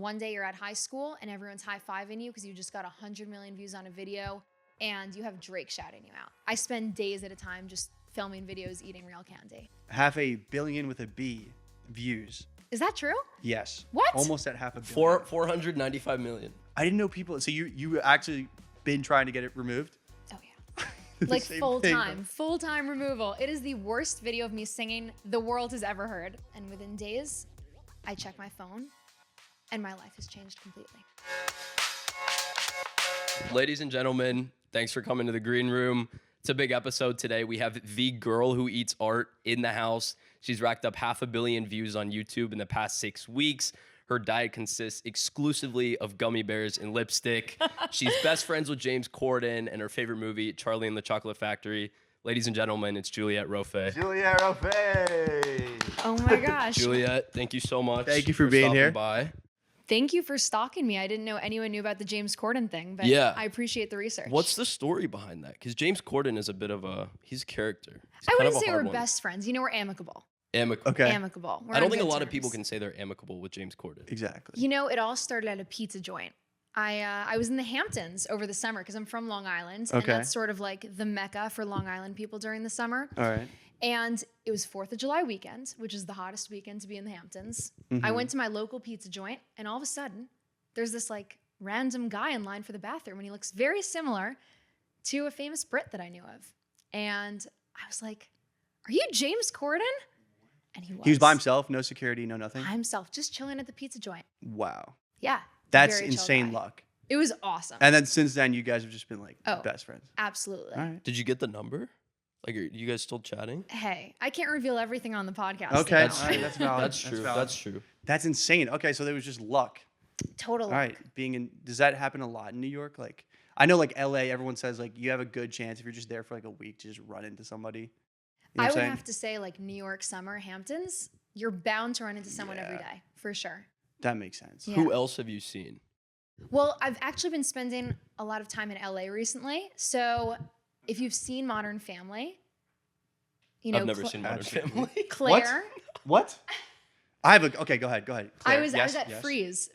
one day you're at high school and everyone's high-fiving you because you just got 100 million views on a video and you have Drake shouting you out. I spend days at a time just filming videos eating real candy. 500 million with a B views. Is that true? Yes. What? Almost at 500 million. 495 million. I didn't know people. So you actually been trying to get it removed? Oh yeah. Like full-time removal. It is the worst video of me singing the world has ever heard. And within days, I check my phone and my life has changed completely. Ladies and gentlemen, thanks for coming to the green room. It's a big episode today. We have the girl who eats art in the house. She's racked up 500 million views on YouTube in the past 6 weeks. Her diet consists exclusively of gummy bears and lipstick. She's best friends with James Corden, and her favorite movie, Charlie and the Chocolate Factory. Ladies and gentlemen, it's Juliet Rofé. Juliet Rofé. Oh my gosh. Juliet, thank you so much. Thank you for being here. By. Thank you for stalking me. I didn't know anyone knew about the James Corden thing, but Yeah. I appreciate the research. What's the story behind that? Because James Corden is a bit of he's a character. He's I kind wouldn't of a say hard we're one. best friends. You know, we're amicable. Okay. Amicable. We're I don't on think a good lot of terms. people can say they're amicable with James Corden. Exactly. You know, it all started at a pizza joint. I was in the Hamptons over the summer because I'm from Long Island. Okay. And that's sort of like the mecca for Long Island people during the summer. All right. And it was 4th of July weekend, which is the hottest weekend to be in the Hamptons. Mm-hmm. I went to my local pizza joint and all of a sudden there's this like random guy in line for the bathroom and he looks very similar to a famous Brit that I knew of. And I was like, are you James Corden? And he was. He was by himself, no security, no nothing. By himself, just chilling at the pizza joint. Wow. Yeah. That's very chill insane guy. luck. It was awesome. And then since then, you guys have just been like Oh. best friends. Absolutely. All right. Did you get the number? Like, are you guys still chatting? Hey, I can't reveal everything on the podcast. Okay. you know? All right. That's valid. That's true. valid. That's true. That's insane. Okay. So there was just luck. Total. All right. Does that happen a lot in New York? Like, I know like LA, everyone says like you have a good chance if you're just there for like a week to just run into somebody. You know I what would I'm saying? have to say, like New York summer, Hamptons, you're bound to run into someone every day, for sure. That makes sense. Yeah. Who else have you seen? Well, I've actually been spending a lot of time in LA recently. So if you've seen Modern Family, you know, I've never seen Modern Absolutely. Family. Claire. What? I have a. Okay, go ahead. I Claire. was Yes, at yes.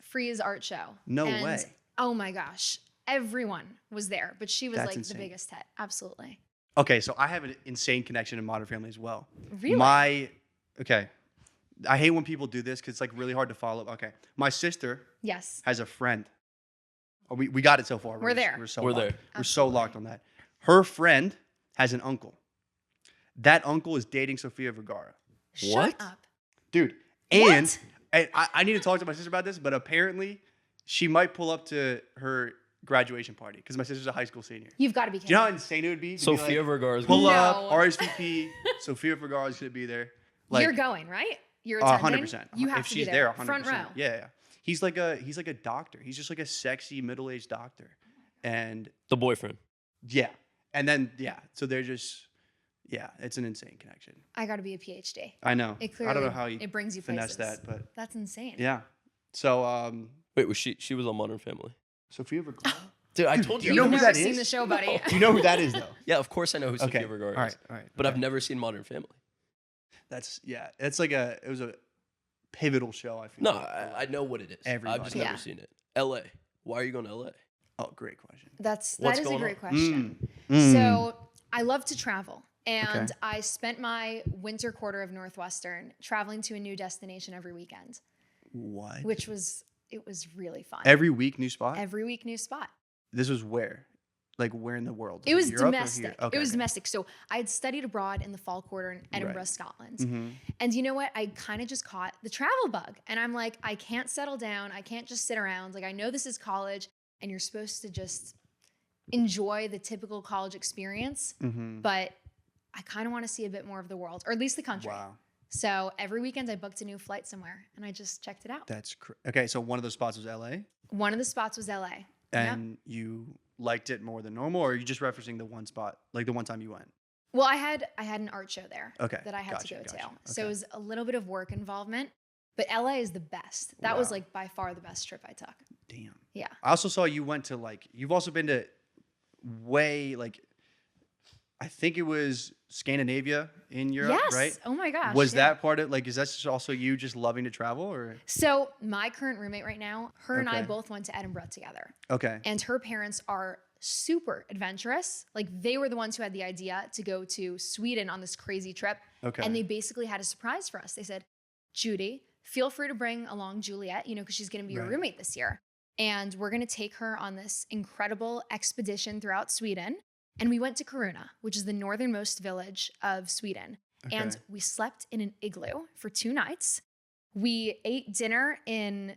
Freeze art show. No and, way. Oh my gosh. Everyone was there, but she was That's like insane. the biggest hit. Absolutely. Okay, so I have an insane connection to Modern Family as well. Really? Okay. I hate when people do this because it's like really hard to follow. Okay. My sister Yes. has a friend. Oh, we got it so far. We're there. We're so We're locked. there. We're so locked on that. Her friend has an uncle. That uncle is dating Sofia Vergara. Shut What? up. Dude. What? And I need to talk to my sister about this, but apparently she might pull up to her graduation party because my sister's a high school senior. You've got to be Do kidding. you know how insane it would be? to be Sofia like, Vergara's pull No. up, RSVP, Sofia Vergara's going to be there. Like, You're going, right? You're attending? 100%. You have if to she's be there, there. 100%. Front row. Yeah. He's like a doctor. He's just like a sexy middle-aged doctor. And the boyfriend. yeah. And then so they're just it's an insane connection. I got to be a PhD. I know. It clearly I don't know how you it brings you finesse places. that, but That's insane. yeah. So Wait, was she was on Modern Family? Sofia Vergara. Dude, I told do you. you know You've who never that seen is? the show, buddy. Do you know who that is though? Yeah, of course I know who Okay. Sofia Vergara All is. right. But I've okay. never seen Modern Family. It's it was a pivotal show, I feel. No, like. I know what it is. I've Everybody. just Yeah. never seen it. LA. Why are you going to LA? Oh, great question. That What's is a going great on? question. Mm. So I love to travel. And Okay. I spent my winter quarter of Northwestern traveling to a new destination every weekend, What? it was really fun. Every week, new spot? Every week, new spot. This was where? Like where in the world? It was Europe or here? domestic. Okay, It was okay. domestic. So I had studied abroad in the fall quarter in Edinburgh, Right. Scotland. Mhm. And you know what? I kind of just caught the travel bug. And I'm like, I can't settle down. I can't just sit around. Like, I know this is college and you're supposed to just enjoy the typical college experience. Mhm. But I kind of want to see a bit more of the world, or at least the country. Wow. So every weekend I booked a new flight somewhere and I just checked it out. That's okay. So one of those spots was LA, One of the spots was LA. and you liked it more than normal, or are you just referencing the one spot, like the one time you went? Well, I had an art show there Okay, that I had to gotcha, go gotcha. to. So Okay. it was a little bit of work involvement, but LA is the best. That was Wow. like by far the best trip I took. Damn. Yeah. I also saw you went to you've also been to way I think it was Scandinavia in Europe, Yes. right? Oh my gosh. Was yeah. that part of like? Is that just also you just loving to travel, or So my current roommate right now, her and I Okay. both went to Edinburgh together. okay? And her parents are super adventurous. Like they were the ones who had the idea to go to Sweden on this crazy trip. Okay. And they basically had a surprise for us. They said, Judy, feel free to bring along Juliet, because she's going to be your Right. roommate this year. And we're going to take her on this incredible expedition throughout Sweden. And we went to Kiruna, which is the northernmost village of Sweden. And Okay. we slept in an igloo for 2 nights. We ate dinner in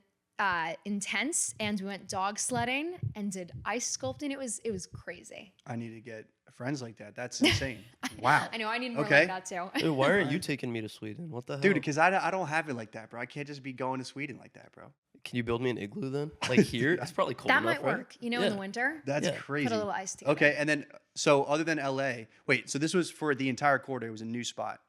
tents, and we went dog sledding and did ice sculpting. It was crazy. I need to get friends like that. That's insane. Wow. I know I need more Okay. like that too. Dude, why aren't you taking me to Sweden? What the hell? Dude, because I don't have it like that, bro. I can't just be going to Sweden like that, bro. Can you build me an igloo then? Like here? It's probably cold That enough, might right? work, in the Yeah. winter. That's Yeah. crazy. Put a little ice together. Okay, and then so other than LA, wait, so this was for the entire quarter. It was a new spot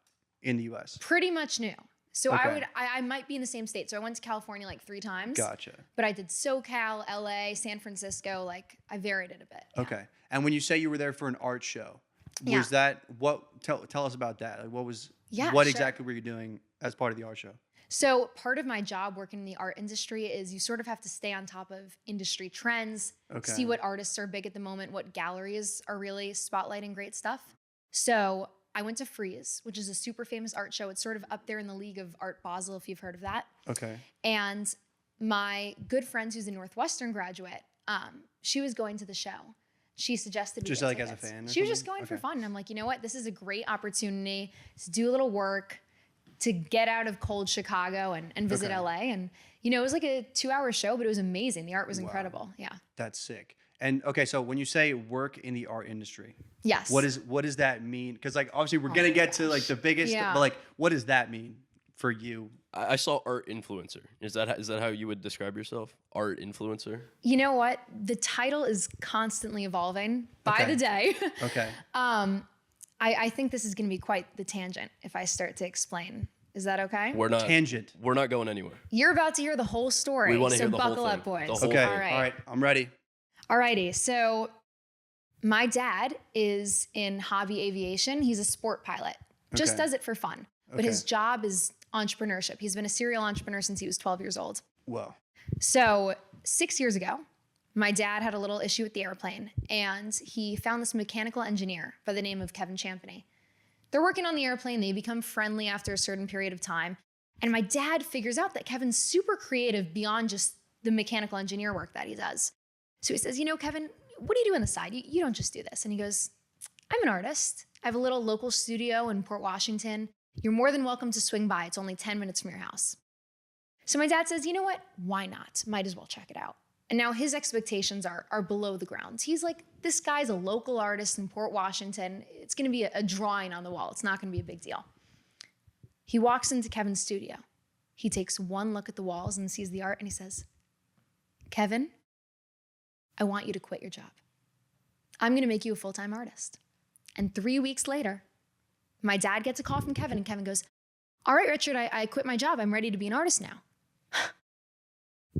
in the US. Pretty much new. So Okay. I might be in the same state. So I went to California like 3 times. Gotcha. But I did SoCal, LA, San Francisco. Like I varied it a bit. yeah. Okay. And when you say you were there for an art show, Yeah. was that what tell us about that? Like Yeah, what sure. exactly were you doing as part of the art show? So part of my job working in the art industry is you sort of have to stay on top of industry trends, Okay. see what artists are big at the moment, what galleries are really spotlighting great stuff. So I went to Frieze, which is a super famous art show. It's sort of up there in the league of Art Basel, if you've heard of that. Okay. And my good friend, who's a Northwestern graduate, she was going to the show. She suggested we Just get like as a tickets. fan or She was just something? going for Okay. fun. And I'm like, you know what? This is a great opportunity to do a little work, to get out of cold Chicago and visit Okay. LA. And, it was like a 2-hour show, but it was amazing. The art was Wow. incredible. Yeah. That's sick. And okay, so when you say work in the art industry, Yes. what does that mean? Because like obviously we're Oh gonna my get to like the biggest, Yeah. but like what does that mean for you? I saw art influencer. Is that how you would describe yourself? Art influencer? You know what? The title is constantly evolving by Okay. the day. Okay. I think this is going to be quite the tangent if I start to explain. Is that okay? We're not Tangent. We're not going anywhere. You're about to hear the whole story. We wanna so hear the whole buckle thing. up, boys. The whole Okay. thing. All right. All right. I'm ready. Alrighty. So my dad is in hobby aviation. He's a sport pilot. Just Okay. does it for fun. But Okay. his job is entrepreneurship. He's been a serial entrepreneur since he was 12 years old. Whoa. So 6 years ago, my dad had a little issue with the airplane, and he found this mechanical engineer by the name of Kevin Champney. They're working on the airplane. They become friendly after a certain period of time. And my dad figures out that Kevin's super creative beyond just the mechanical engineer work that he does. So he says, Kevin, what do you do on the side? You don't just do this. And he goes, I'm an artist. I have a little local studio in Port Washington. You're more than welcome to swing by. It's only 10 minutes from your house. So my dad says, you know what? Why not? Might as well check it out. And now his expectations are below the ground. He's like, this guy's a local artist in Port Washington. It's going to be a drawing on the wall. It's not going to be a big deal. He walks into Kevin's studio. He takes one look at the walls and sees the art, and he says, Kevin, I want you to quit your job. I'm going to make you a full-time artist. And 3 weeks later, my dad gets a call from Kevin, and Kevin goes, all right, Richard, I quit my job. I'm ready to be an artist now.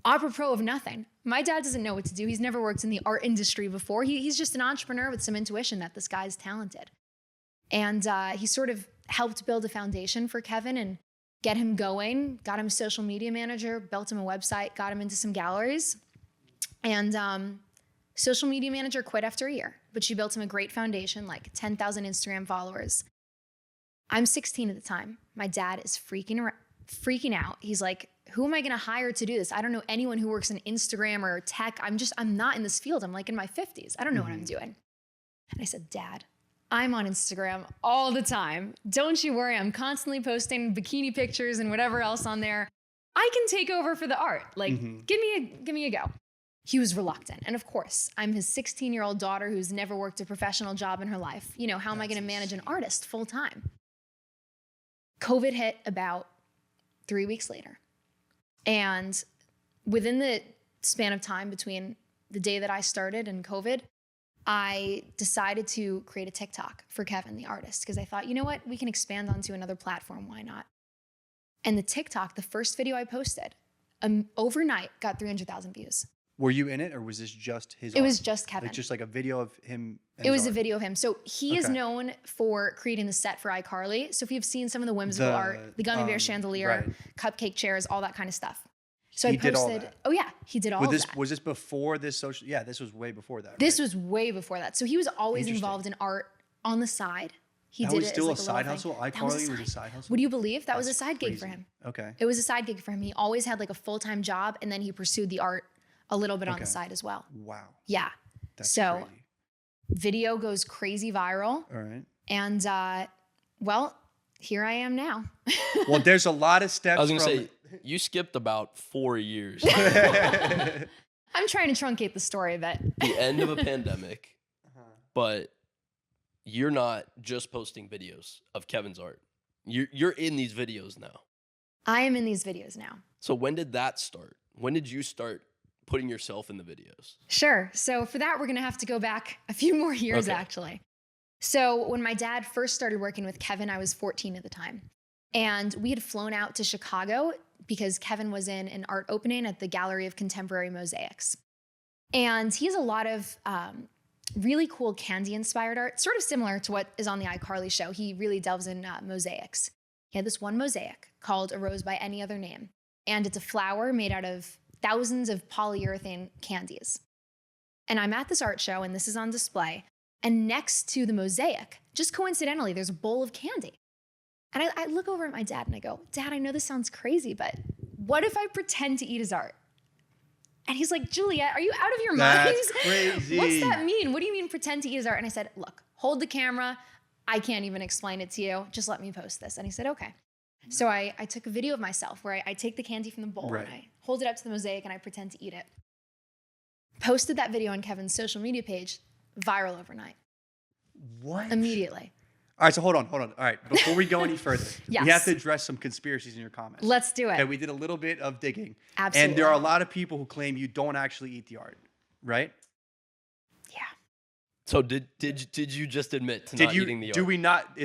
Apropos of nothing. My dad doesn't know what to do. He's never worked in the art industry before. He's just an entrepreneur with some intuition that this guy's talented. And he sort of helped build a foundation for Kevin and get him going, got him a social media manager, built him a website, got him into some galleries. And social media manager quit after a year, but she built him a great foundation, like 10,000 Instagram followers. I'm 16 at the time. My dad is freaking out. He's like, who am I going to hire to do this? I don't know anyone who works in Instagram or tech. I'm not in this field. I'm like in my 50s. I don't know what I'm doing. And I said, Dad, I'm on Instagram all the time. Don't you worry. I'm constantly posting bikini pictures and whatever else on there. I can take over for the art. Like, give me a go. He was reluctant. And of course, I'm his 16-year-old daughter who's never worked a professional job in her life. How am I going to manage an artist full time? COVID hit about 3 weeks later. And within the span of time between the day that I started and COVID, I decided to create a TikTok for Kevin, the artist, because I thought, you know what? We can expand onto another platform. Why not? And the TikTok, the first video I posted, overnight got 300,000 views. Were you in it, or was this just his It art? was just Kevin. Like just like a video of him. And It his was a art? video of him. So he is Okay. known for creating the set for iCarly. So if you've seen some of the whimsical art, the Gummy Bear Chandelier, right. cupcake chairs, all that kind of stuff. So He I did all posted. that. Oh yeah, he did all Was of this that. was this before this social? Yeah, this was way before that. This right? was way before that. So he was always Interesting. involved in art on the side. He That did was it still as a like side little hustle. thing. That iCarly was a side hustle. Would you believe that was a That's side gig for crazy. him? Okay. It was a side gig for him. He always had like a full-time job, and then he pursued the art a little bit on Okay. the side as well. Wow. Yeah. That's So crazy. video goes crazy viral, All right. and well, here I am now. Well, there's a lot of steps. I was gonna from, say you skipped about 4 years. I'm trying to truncate the story a bit. The end of a pandemic, but you're not just posting videos of Kevin's art. You're in these videos now. I am in these videos now. So when did that start? When did you start putting yourself in the videos? Sure. So for that, we're going to have to go back a few more years, Okay. actually. So when my dad first started working with Kevin, I was 14 at the time. And we had flown out to Chicago because Kevin was in an art opening at the Gallery of Contemporary Mosaics. And he has a lot of really cool candy-inspired art, sort of similar to what is on the iCarly show. He really delves in mosaics. He had this one mosaic called A Rose by Any Other Name. And it's a flower made out of thousands of polyurethane candies. And I'm at this art show, and this is on display. And next to the mosaic, just coincidentally, there's a bowl of candy. And I look over at my dad and I go, Dad, I know this sounds crazy, but what if I pretend to eat his art? And he's like, Juliet, are you out of your mind? That's crazy. What's that mean? What do you mean pretend to eat his art? And I said, look, hold the camera. I can't even explain it to you. Just let me post this. And he said, okay. So I took a video of myself where I take the candy from the bowl Right. and I hold it up to the mosaic and I pretend to eat it. Posted that video on Kevin's social media page, viral overnight, What? immediately. All right, so hold on. All right, before we go any further, we Yes. have to address some conspiracies in your comments. Let's do it. Okay, we did a little bit of digging. Absolutely. And there are a lot of people who claim you don't actually eat the art, right? Yeah. So did you just admit to Did not you? eating the art? Do we not?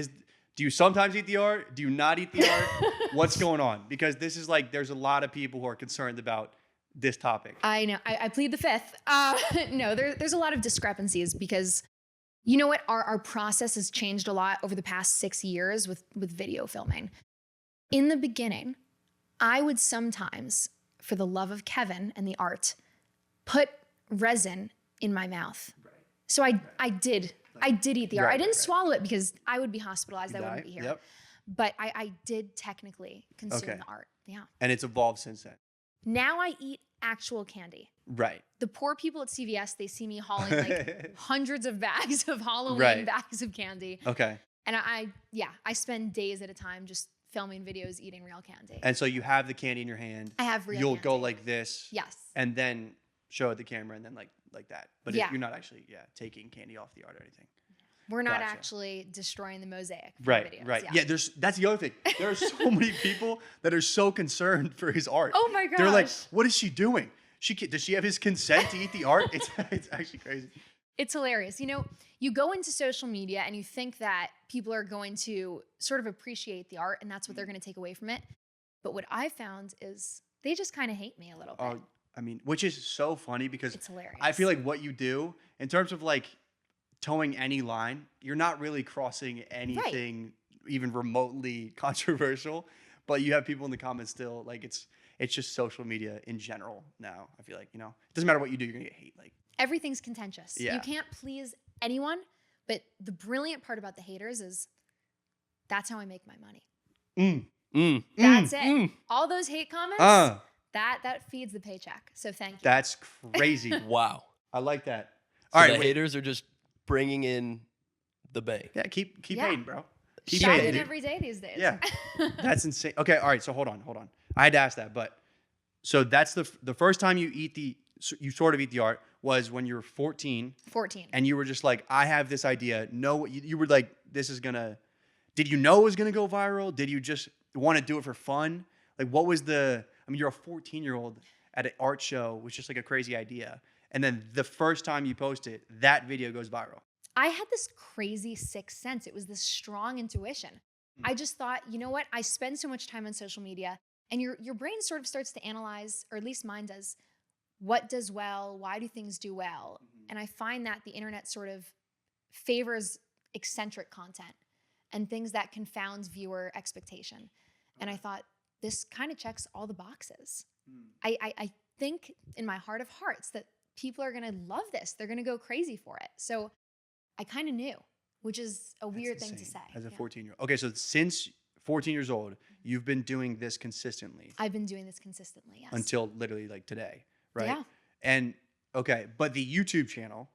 Do you sometimes eat the art? Do you not eat the art? What's going on? Because this is like there's a lot of people who are concerned about this topic. I know. I plead the fifth. No, there's a lot of discrepancies because you know what? Our process has changed a lot over the past 6 years with video filming. In the beginning, I would sometimes, for the love of Kevin and the art, put resin in my mouth. So I did eat the art. Right, I didn't right. swallow it because I would be hospitalized. You I wouldn't die? be here. Yep. But I did technically consume Okay. the art. Yeah. And it's evolved since then. Now I eat actual candy. Right. The poor people at CVS, they see me hauling like hundreds of bags of Halloween Right. bags of candy. Okay. And I spend days at a time just filming videos eating real candy. And so you have the candy in your hand. I have real You'll candy. go like this. Yes. And then show it the camera and then like that. But Yeah. you're not actually taking candy off the art or anything. We're not Gotcha. actually destroying the mosaic. for Right, videos. right. Yeah, that's the other thing. There are so many people that are so concerned for his art. Oh my They're like, gosh. what is she doing? Does she have his consent to eat the art? It's actually crazy. It's hilarious. You know, you go into social media and you think that people are going to sort of appreciate the art and that's what they're going to take away from it. But what I found is they just kind of hate me a little bit. I mean, which is so funny because It's hilarious. I feel like what you do in terms of like towing any line, you're not really crossing anything even remotely controversial, but you have people in the comments still like it's just social media in general now. I feel like, it doesn't matter what you do, you're gonna get hate. Like Everything's contentious. Yeah. You can't please anyone, but the brilliant part about the haters is that's how I make my money. That's it. All those hate comments, that feeds the paycheck. So thank you. That's crazy. Wow. I like that. So All right, the wait. haters are just bringing in the bank. Yeah, keep Yeah. hating, bro. Keep Shopping hating. every day these days. Yeah. That's insane. Okay, all right. So hold on. I had to ask that, but so that's the first time you sort of eat the art was when you were 14, 14. and you were just like, I have this idea. No, you were like, this is gonna. Did you know it was gonna go viral? Did you just want to do it for fun? Like, what was the? I mean, you're a 14-year-old at an art show with just like a crazy idea, and then the first time you post it, that video goes viral. I had this crazy sixth sense. It was this strong intuition. I just thought, you know what? I spend so much time on social media and your brain sort of starts to analyze, or at least mine does, what does well, why do things do well? And I find that the internet sort of favors eccentric content and things that confounds viewer expectation. And I thought, this kind of checks all the boxes. I think in my heart of hearts that people are going to love this. They're going to go crazy for it. So I kind of knew, which is a weird thing to say. As a 14-year-old. Okay, so since 14 years old, you've been doing this consistently. I've been doing this consistently, yes. Until literally like today, right? Yeah. And okay, but the YouTube channel,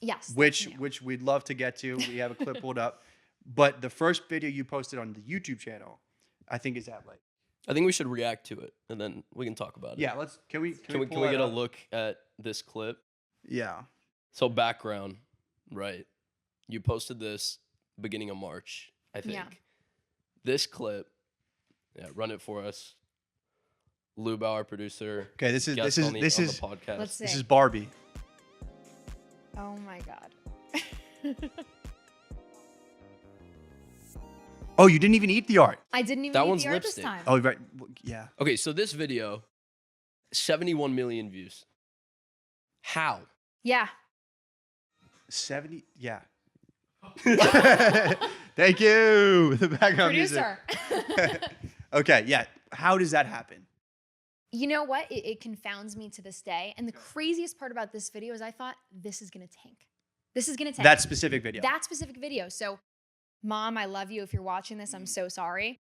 yes, which we'd love to get to. We have a clip pulled up. But the first video you posted on the YouTube channel, I think is at like. I think we should react to it, and then we can talk about it. Yeah, let's. Can we get a look at this clip? Yeah. So background, right? You posted this beginning of March, I think. Yeah. This clip, run it for us. Lou, our producer. Okay, this is on the podcast. Let's see. This is Barbie. Oh my God. Oh, you didn't even eat the art. I didn't even That eat one's the art lipstick. this time. Oh, right. Yeah. Okay, so this video, 71 million views. How? Yeah. 70. Yeah. Thank you. The background Producer. music. Okay. Yeah. How does that happen? You know what? It confounds me to this day. And the craziest part about this video is I thought, this is going to tank. This is going to tank. That specific video. That specific video. So, Mom, I love you. If you're watching this, I'm so sorry.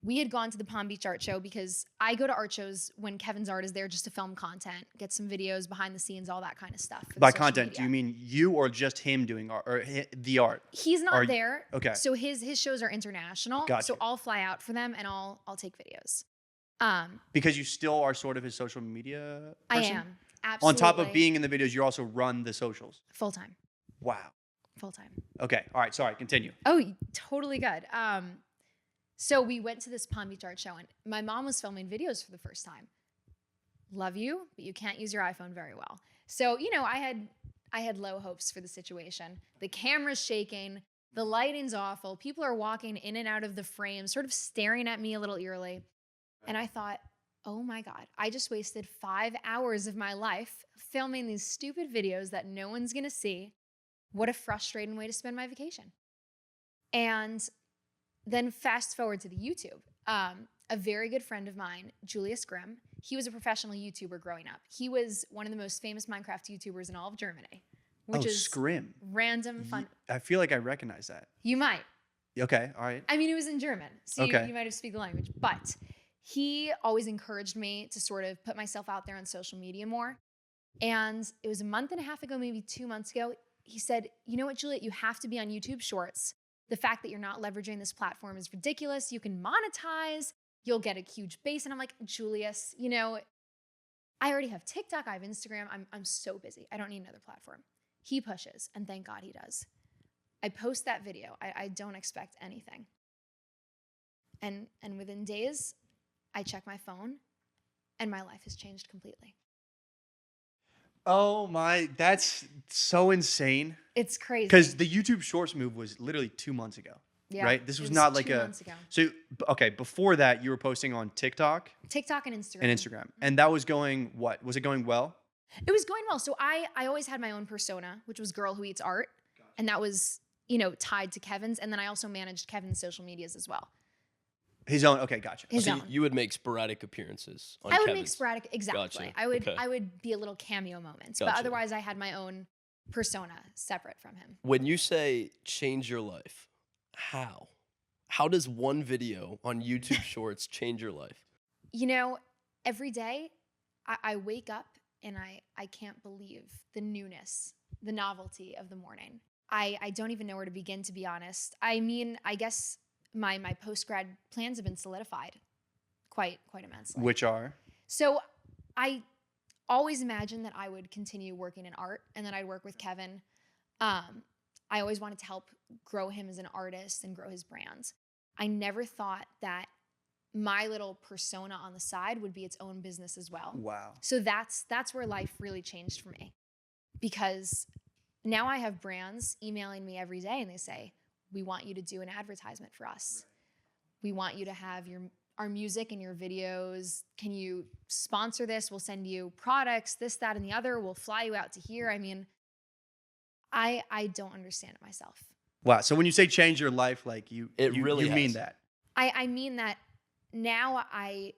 We had gone to the Palm Beach Art Show because I go to art shows when Kevin's art is there just to film content, get some videos, behind the scenes, all that kind of stuff. By content, do you mean you or just him doing art or the art? He's not there. Okay. So his shows are international. Gotcha. So I'll fly out for them and I'll take videos. Because you still are sort of his social media person? I am. Absolutely. On top of being in the videos, you also run the socials. Full time. Wow. Full time. Okay. All right. Sorry. Continue. Oh, totally good. So we went to this Palm Beach Art Show and my mom was filming videos for the first time. Love you, but you can't use your iPhone very well. So, you know, I had low hopes for the situation. The camera's shaking, the lighting's awful. People are walking in and out of the frame, sort of staring at me a little eerily. And I thought, oh my God, I just wasted 5 hours of my life filming these stupid videos that no one's gonna see. What a frustrating way to spend my vacation. And then fast forward to the YouTube. A very good friend of mine, Juliet Rofé, he was a professional YouTuber growing up. He was one of the most famous Minecraft YouTubers in all of Germany, which is Scrim. Random fun. I feel like I recognize that. You might. Okay. All right. I mean, it was in German, so Okay. you might have speak the language. But he always encouraged me to sort of put myself out there on social media more. And it was a month and a half ago, maybe 2 months ago, he said, you know what, Juliet, you have to be on YouTube Shorts. The fact that you're not leveraging this platform is ridiculous. You can monetize. You'll get a huge base. And I'm like, Julius, you know, I already have TikTok. I have Instagram. I'm so busy. I don't need another platform. He pushes, and thank God he does. I post that video. I don't expect anything. And within days, I check my phone, and my life has changed completely. Oh my, that's so insane. It's crazy. Because the YouTube Shorts move was literally 2 months ago. Yeah, right? This it was not like 2 months ago. So, okay, before that, you were posting on TikTok and Instagram. And Instagram. And that was going what? Was it going well? It was going well. So I always had my own persona, which was Girl Who Eats Art. Gotcha. And that was, you know, tied to Kevin's. And then I also managed Kevin's social medias as well. His own. Okay, gotcha. His so own. You would make sporadic appearances on I would Kevin's. make sporadic, exactly. Gotcha. I would be a little cameo moments. Gotcha. But otherwise I had my own persona separate from him. When you say change your life, how does one video on YouTube Shorts change your life? You know, every day I wake up and I can't believe the newness, the novelty of the morning. I don't even know where to begin, to be honest. I mean, I guess my post-grad plans have been solidified quite immensely. Which are? So I always imagined that I would continue working in art and that I'd work with Kevin. I always wanted to help grow him as an artist and grow his brands. I never thought that my little persona on the side would be its own business as well. Wow. So that's where life really changed for me, because now I have brands emailing me every day and they say, we want you to do an advertisement for us. Right. We want you to have our music and your videos? Can you sponsor this? We'll send you products, this, that, and the other. We'll fly you out to here. I mean, I don't understand it myself. Wow. So when you say change your life, like you really mean has. that. I mean that now I'm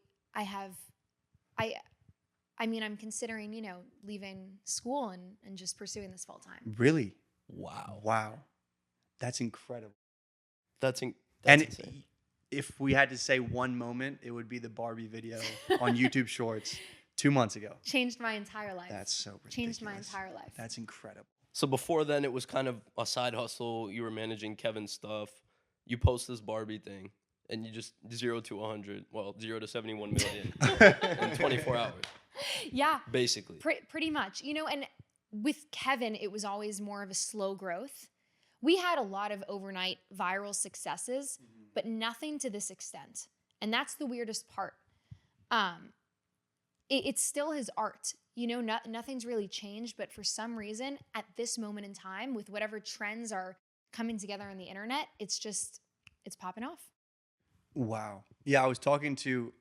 considering, leaving school and just pursuing this full time. Really? Wow. That's incredible. That's And insane. if we had to say one moment, it would be the Barbie video on YouTube Shorts 2 months ago. Changed my entire life. That's so ridiculous. Changed my entire life. That's incredible. So before then, it was kind of a side hustle. You were managing Kevin's stuff. You post this Barbie thing, and you just 0 to 100, 0 to 71 million in 24 hours. Yeah. Basically. Pretty much. And with Kevin, it was always more of a slow growth. We had a lot of overnight viral successes, but nothing to this extent. And that's the weirdest part. It's still his art. Nothing's really changed, but for some reason, at this moment in time, with whatever trends are coming together on the internet, it's popping off. Wow. Yeah, I was talking to,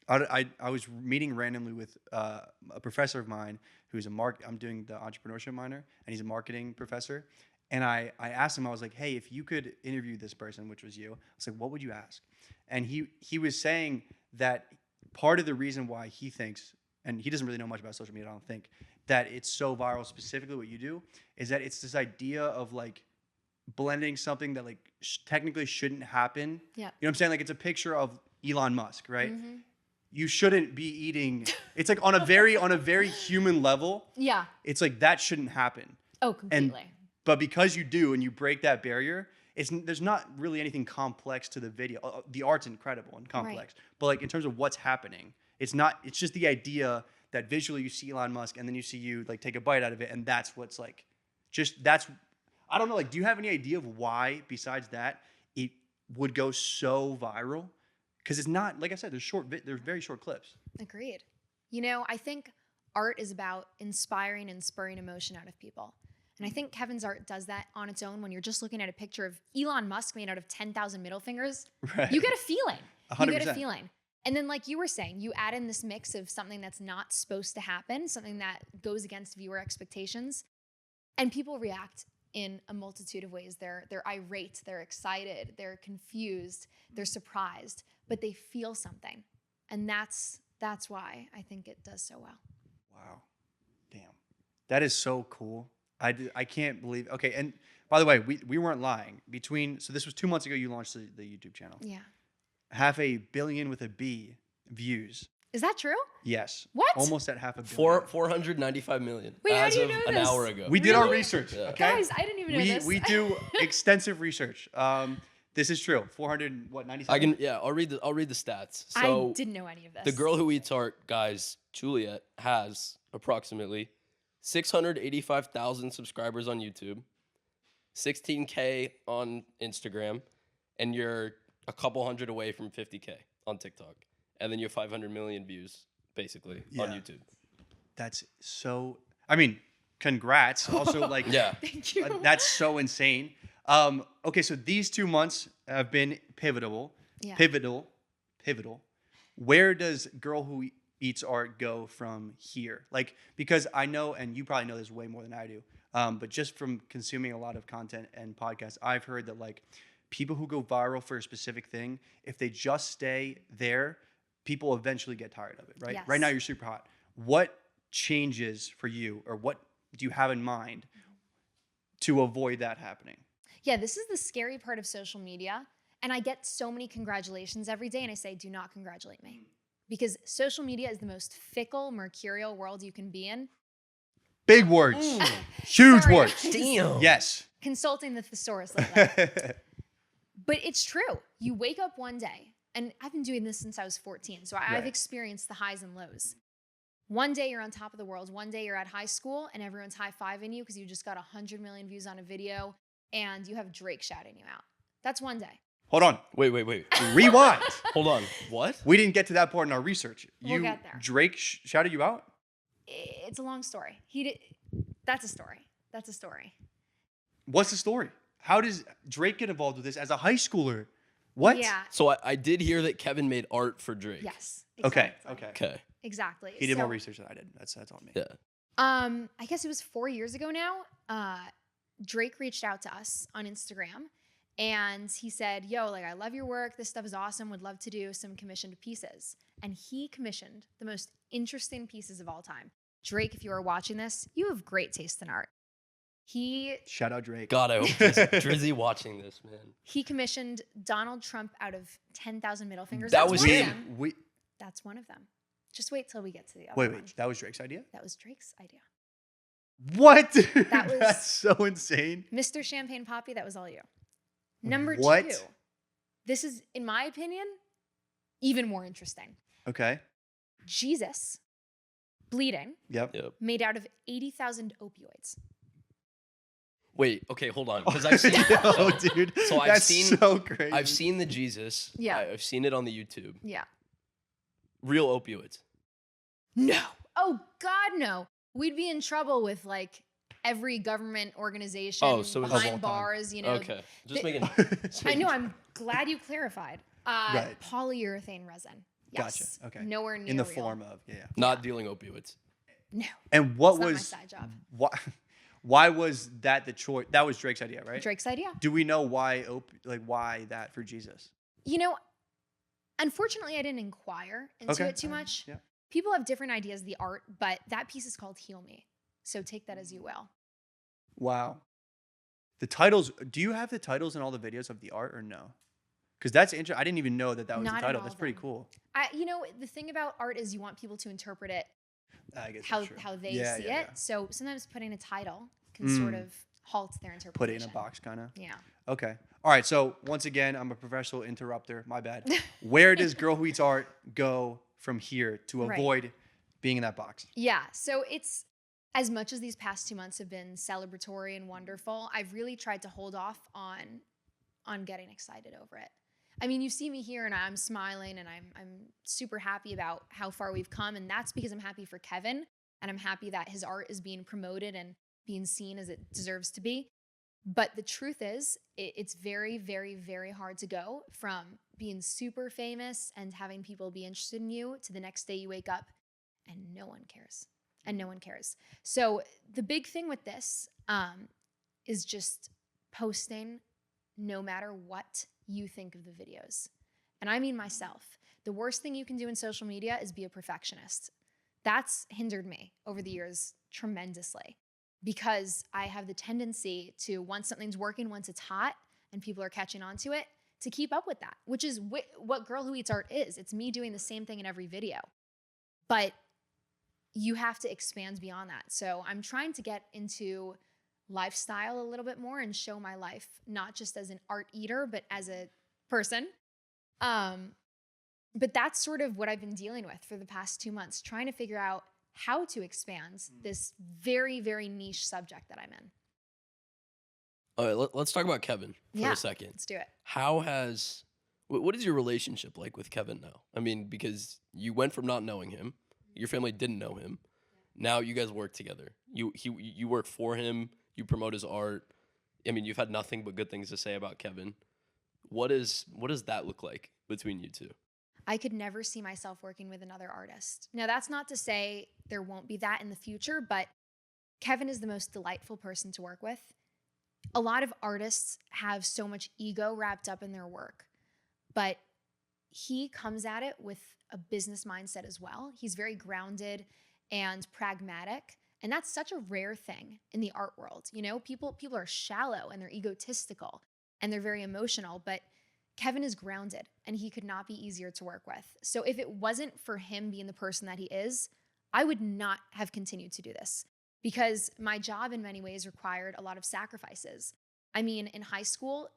I was meeting randomly with a professor of mine who's I'm doing the entrepreneurship minor, and he's a marketing professor. And I asked him, I was like, hey, if you could interview this person, which was you, I was like, what would you ask? And he was saying that part of the reason why he thinks, and he doesn't really know much about social media, I don't think, that it's so viral, specifically what you do, is that it's this idea of like blending something that like technically shouldn't happen. Yeah. You know what I'm saying? Like it's a picture of Elon Musk, right? Mm-hmm. You shouldn't be eating. It's like on a very human level. Yeah. It's like that shouldn't happen. Oh, completely. But because you do and you break that barrier, there's not really anything complex to the video. The art's incredible and complex. Right. But like in terms of what's happening, it's just the idea that visually you see Elon Musk and then you see you like take a bite out of it, and that's what's like I don't know, like do you have any idea of why besides that it would go so viral? Because it's not, like I said, there's very short clips. Agreed. I think art is about inspiring and spurring emotion out of people. And I think Kevin's art does that on its own. When you're just looking at a picture of Elon Musk made out of 10,000 middle fingers, Right. You get a feeling. 100%. You get a feeling. And then like you were saying, you add in this mix of something that's not supposed to happen, something that goes against viewer expectations, and people react in a multitude of ways. They're irate, they're excited, they're confused, they're surprised, but they feel something. And that's why I think it does so well. Wow. Damn. That is so cool. I can't believe. Okay, and by the way, we weren't lying. So this was 2 months ago you launched the YouTube channel. Yeah. 500 million with a B views. Is that true? Yes. What? Almost at 500 million. 495 million. Wait, how as do you of know an this? hour ago. We did our Really? research. Yeah. Okay. Guys, I didn't even know this. We do extensive research. This is true. 497. I'll read the stats. So I didn't know any of this. the girl who eats art, guys, Juliet, has approximately 685,000 subscribers on YouTube, 16K on Instagram, and you're a couple hundred away from 50K on TikTok. And then you have 500 million views, basically, on Yeah. YouTube. That's so. I mean, congrats. Also, like, Yeah. Thank you. that's so insane. Okay, so these 2 months have been pivotal. Yeah. Pivotal. Where does Girl Who Eats Art go from here? Like, because I know, and you probably know this way more than I do, but just from consuming a lot of content and podcasts, I've heard that like people who go viral for a specific thing, if they just stay there, people eventually get tired of it, right? Yes. Right now you're super hot. What changes for you, or what do you have in mind to avoid that happening? Yeah, this is the scary part of social media. And I get so many congratulations every day, and I say, do not congratulate me. Because social media is the most fickle, mercurial world you can be in. Big words. Huge Sorry. words. Damn. Yes. Consulting the thesaurus like that. But it's true. You wake up one day, and I've been doing this since I was 14, so I've Right. experienced the highs and lows. One day you're on top of the world. One day you're at high school, and everyone's high-fiving you because you just got 100 million views on a video, and you have Drake shouting you out. That's one day. Hold on. Wait. Rewind. Hold on. What? We didn't get to that part in our research. We'll get there. Drake shouted you out? It's a long story. That's a story. That's a story. What's the story? How does Drake get involved with this as a high schooler? What? Yeah. So I did hear that Kevin made art for Drake. Yes. Okay. Exactly. Okay. Okay. Exactly. He did more So, research than I did. That's on me. Yeah. I guess it was 4 years ago now. Drake reached out to us on Instagram and he said, yo, like, I love your work. This stuff is awesome. Would love to do some commissioned pieces. And he commissioned the most interesting pieces of all time. Drake, if you are watching this, you have great taste in art. Shout out Drake. God, I hope Drizzy watching this, man. He commissioned Donald Trump out of 10,000 middle fingers. That That's was one of him. them. That's one of them. Just wait till we get to the other Wait. one. That was Drake's idea? That was Drake's idea. What? That was- That's so insane. Mr. Champagne Poppy, that was all you. Number What? 2. This is, in my opinion, even more interesting. Okay. Jesus bleeding Yep. Yep. made out of 80,000 opioids. Wait, okay, hold on. Because I've seen Yo, dude. So I've that's seen- so crazy. I've seen the Jesus. Yeah. I've seen it on the YouTube. Yeah. Real opioids. No. Oh, God, no. We'd be in trouble with like every government organization Oh, so it's- behind Of all time. bars, you know. Okay. Just the- making. I know. I'm glad you clarified. Right. Polyurethane resin. Yes. Gotcha. Okay. Nowhere near In the real. form of, yeah. Not dealing opioids. No. And what It's not my was side job. why was that the choice? That was Drake's idea, right? Drake's idea. Do we know why why that for Jesus? You know, unfortunately, I didn't inquire into it too all right, much. Yeah. People have different ideas of the art, but that piece is called Heal Me. So take that as you will. Wow. The titles, do you have the titles in all the videos of the art or no? Because that's interesting. I didn't even know that was Not the in title. all That's of pretty them. cool. You know, the thing about art is you want people to interpret it I guess how that's true. how they Yeah, see yeah, it. yeah. So sometimes putting a title can sort of halt their interpretation. Put it in a box, kind of. Yeah. Okay. All right. So once again, I'm a professional interrupter. My bad. Where does Girl Who Eats Art go from here to Right. avoid being in that box? Yeah. So it's, as much as these past 2 months have been celebratory and wonderful, I've really tried to hold off on getting excited over it. I mean, you see me here and I'm smiling and I'm super happy about how far we've come, and that's because I'm happy for Kevin and I'm happy that his art is being promoted and being seen as it deserves to be. But the truth is, it's very, very, very hard to go from being super famous and having people be interested in you to the next day you wake up and no one cares. And no one cares. So the big thing with this is just posting no matter what you think of the videos. And I mean myself. The worst thing you can do in social media is be a perfectionist. That's hindered me over the years tremendously because I have the tendency to, once something's working, once it's hot and people are catching on to it, to keep up with that, which is what Girl Who Eats Art is. It's me doing the same thing in every video. But you have to expand beyond that. So I'm trying to get into lifestyle a little bit more and show my life, not just as an art eater, but as a person. But that's sort of what I've been dealing with for the past 2 months, trying to figure out how to expand this very, very niche subject that I'm in. All right, let's talk about Kevin for Yeah. a second. Let's do it. What is your relationship like with Kevin now? I mean, because you went from not knowing him, your family didn't know him. Now you guys work together. You work for him. You promote his art. I mean, you've had nothing but good things to say about Kevin. What does that look like between you two? I could never see myself working with another artist. Now, that's not to say there won't be that in the future, but Kevin is the most delightful person to work with. A lot of artists have so much ego wrapped up in their work, but he comes at it with a business mindset as well. He's very grounded and pragmatic, and that's such a rare thing in the art world. You know, people are shallow and they're egotistical and they're very emotional, but Kevin is grounded and he could not be easier to work with. So if it wasn't for him being the person that he is, I would not have continued to do this because my job in many ways required a lot of sacrifices. I mean, in high school,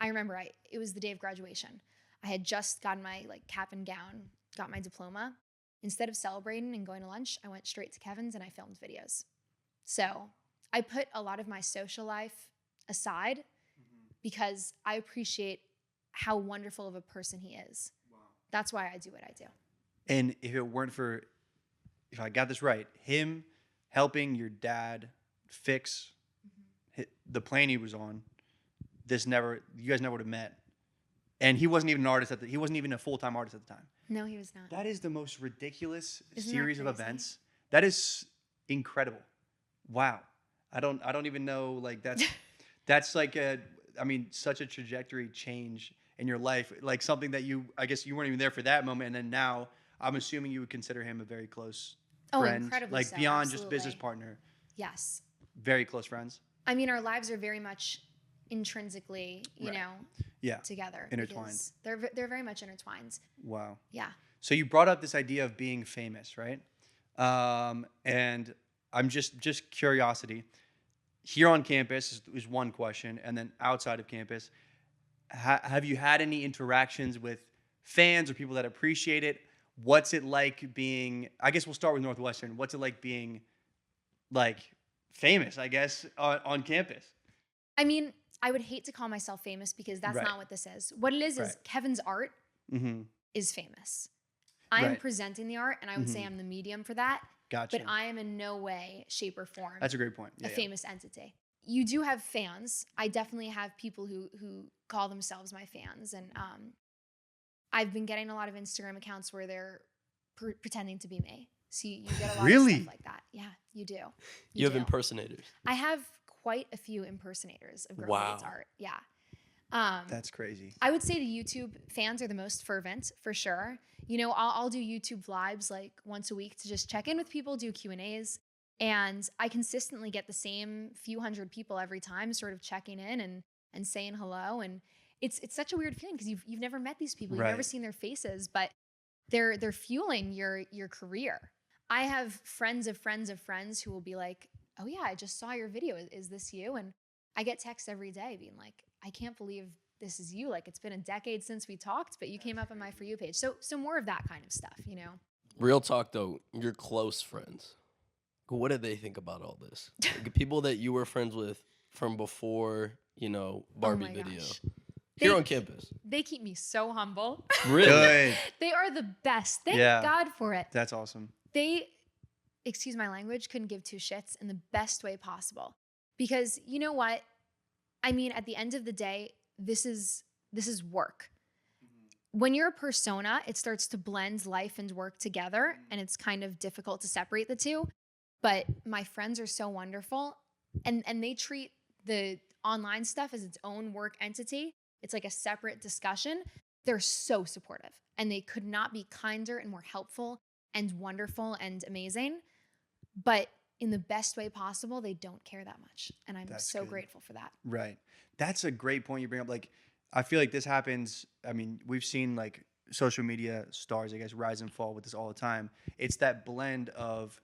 I remember it was the day of graduation. I had just gotten my cap and gown, got my diploma. Instead of celebrating and going to lunch, I went straight to Kevin's and I filmed videos. So I put a lot of my social life aside because I appreciate how wonderful of a person he is. Wow. That's why I do what I do. And if it weren't for, if I got this right, him helping your dad fix the plane he was on, you guys never would have met. And he wasn't even an artist he wasn't even a full-time artist at the time. No, he was not. That is the most ridiculous Isn't that series of crazy? events. That is incredible. Wow. I don't even know, like that's like such a trajectory change in your life. Like something that I guess you weren't even there for that moment, and then now I'm assuming you would consider him a very close friend. Incredibly Like so, beyond just absolutely. business partner. Yes. Very close friends. I mean, our lives are very much intrinsically, Right. together. Intertwined. Because they're very much intertwined. Wow. Yeah. So you brought up this idea of being famous, right? And I'm just curiosity. Here on campus is one question, and then outside of campus, have you had any interactions with fans or people that appreciate it? What's it like being? I guess we'll start with Northwestern. What's it like being, like, famous? I guess on campus. I mean, I would hate to call myself famous because that's Right. not what this is. What it is Right. Kevin's art Mm-hmm. is famous. I'm Right. presenting the art, and I would say Mhm. I'm the medium for that. Gotcha. But I am in no way, shape, or form That's a great point. a famous entity. You do have fans. I definitely have people who call themselves my fans, and I've been getting a lot of Instagram accounts where they're pretending to be me. So you get a lot of Really? stuff like that. Yeah, you do. You have do. impersonators. I have quite a few impersonators of Girl Wow. Hates Art. Yeah. That's crazy. I would say the YouTube fans are the most fervent for sure. I'll do YouTube vlogs like once a week to just check in with people, do Q&As, and I consistently get the same few hundred people every time sort of checking in and saying hello. And it's such a weird feeling because you've never met these people, you've never Right. seen their faces, but they're fueling your career. I have friends of friends of friends who will be like, "Oh yeah, I just saw your video. Is this you?" And I get texts every day being like, "I can't believe this is you. Like, it's been a decade since we talked, but you came up on my For You page." So more of that kind of stuff, Real talk though, your close friends. What do they think about all this? Like, people that you were friends with from before, Barbie my video. gosh. Here They- on campus. They keep me so humble. Really? Good. They are the best. Thank Yeah. God for it. That's awesome. They, excuse my language, couldn't give two shits in the best way possible. Because you know what? I mean, at the end of the day, this is work. When you're a persona, it starts to blend life and work together, and it's kind of difficult to separate the two. But my friends are so wonderful, and they treat the online stuff as its own work entity. It's like a separate discussion. They're so supportive, and they could not be kinder and more helpful and wonderful and amazing. But in the best way possible, they don't care that much. And I'm That's so good. grateful for that. Right. That's a great point you bring up. Like, I feel like this happens. I mean, we've seen like social media stars, I guess, rise and fall with this all the time. It's that blend of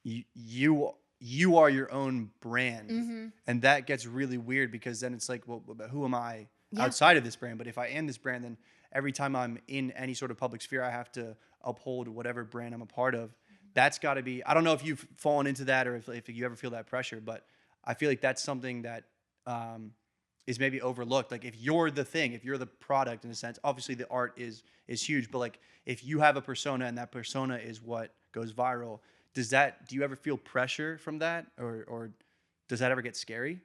you are your own brand. Mm-hmm. And that gets really weird because then it's like, well, but who am I Yeah. outside of this brand? But if I am this brand, then every time I'm in any sort of public sphere, I have to uphold whatever brand I'm a part of. That's got to be, I don't know if you've fallen into that or if you ever feel that pressure, but I feel like that's something that is maybe overlooked. Like if you're the thing, if you're the product in a sense, obviously the art is huge, but like if you have a persona and that persona is what goes viral, do you ever feel pressure from that or does that ever get scary?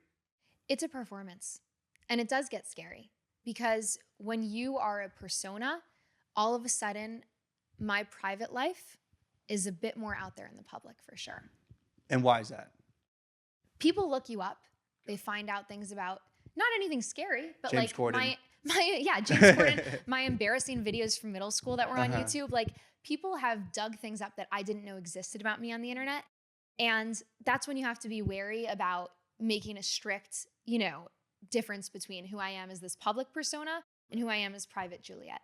It's a performance, and it does get scary because when you are a persona, all of a sudden my private life is a bit more out there in the public for sure. And why is that? People look you up. They find out things about not anything scary, but James like Corden. James Corden, my embarrassing videos from middle school that were on Uh-huh. YouTube. Like people have dug things up that I didn't know existed about me on the internet. And that's when you have to be wary about making a strict, difference between who I am as this public persona and who I am as private Juliet.